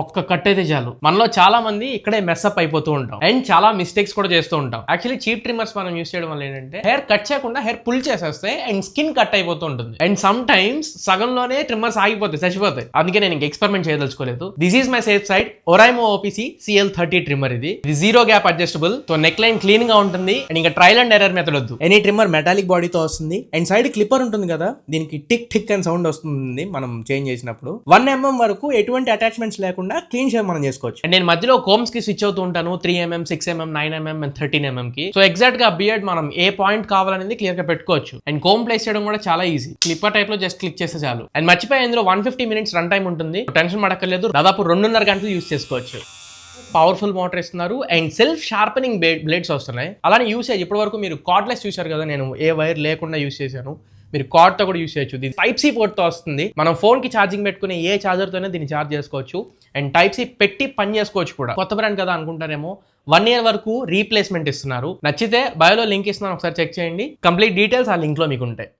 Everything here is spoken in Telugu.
ఒక్క కట్ అయితే చాలు. మనలో చాలా మంది ఇక్కడే మెస్అప్ అయిపోతూ ఉంటాం అండ్ చాలా మిస్టేక్స్ కూడా చేస్తూ ఉంటాం. యాక్చువల్లీ చీప్ ట్రిమ్మర్స్ మనం యూస్ చేయడం వల్ల ఏంటంటే హెయిర్ కట్ చేయకుండా హెయిర్ పుల్ చేసేస్తే అండ్ స్కిన్ కట్ అయిపోతూ ఉంటుంది. అండ్ సమ్ టైమ్స్ సగంలోనే ట్రిమ్మర్స్ ఆగిపోతాయి, చచ్చిపోతాయి. అందుకే నేను ఇంక ఎక్స్పెరిమెంట్ చేయదలుచుకోలేదు. This is my safe side Oraimo OPC CL30 trimmer. ఇది 0 gap adjustable. So neckline clean గా ఉంటుంది అండ్ ఇంకా ట్రయల్ అండ్ ఎర్రర్ మెథడ్ వద్దు. ఎనీ ట్రిమ్మర్ మెటాలిక్ బాడీతో వస్తుంది అండ్ సైడ్ క్లిప్పర్ ఉంటుంది కదా, దీనికి టిక్ టిక్ అని సౌండ్ వస్తుంది మనం చేంజ్ చేసినప్పుడు. 1 mm వరకు ఎటువంటి అటాచ్మెంట్స్ లేకుండా క్లీన్ షేవ్ మనం చేసుకోవచ్చు. అండ్ నేను మధ్యలో కోమ్స్ కి స్విచ్ అవుతూ ఉంటాను, 3 mm, 6 mm, 9 mm and 13 mm కి. సో ఎగ్జాక్ట్ గా బియర్డ్ మనం ఏ పాయింట్ కావాలనేది క్లియర్ గా పెట్టుకోవచ్చు. అండ్ కోమ్ ప్లేస్ చేయడం కూడా చాలా ఈజీ. క్లిప్పర్ టైప్ లో జస్ట్ క్లిక్ చేస్తే చాలు. అండ్ మర్చిపోయి ఇందులో 150 minutes రన్ టైం ఉంటుంది. టెన్షన్ పడక్కర్లేదు, దాదాపు 2.5 గంటలు యూస్ చేసుకోవచ్చు. పవర్ఫుల్ మోటార్ ఇస్తున్నారు అండ్ సెల్ఫ్ షార్పనింగ్ బ్లేడ్స్ వస్తున్నాయి. అలానే యూసేజ్ ఇప్పటి వరకు మీరు కార్డ్లెస్ చూశారు కదా, నేను ఏ వైర్ లేకుండా యూస్ చేశాను. మీరు కార్డ్ తో కూడా యూస్ చేయొచ్చు. ఇది Type-C పోర్ట్ తో వస్తుంది. మనం ఫోన్ కి ఛార్జింగ్ పెట్టుకునే ఏ ఛార్జర్ తోనే దీన్ని ఛార్జ్ చేసుకోవచ్చు అండ్ Type-C పెట్టి పని చేసుకోవచ్చు కూడా. కొత్త బ్రాండ్ కదా అనుకుంటారేమో, 1 year వరకు రీప్లేస్మెంట్ ఇస్తున్నారు. నచ్చితే బయోలో లింక్ ఇస్తున్నాను, ఒకసారి చెక్ చేయండి. కంప్లీట్ డీటెయిల్స్ ఆ లింక్ లో మీకు ఉంటాయి.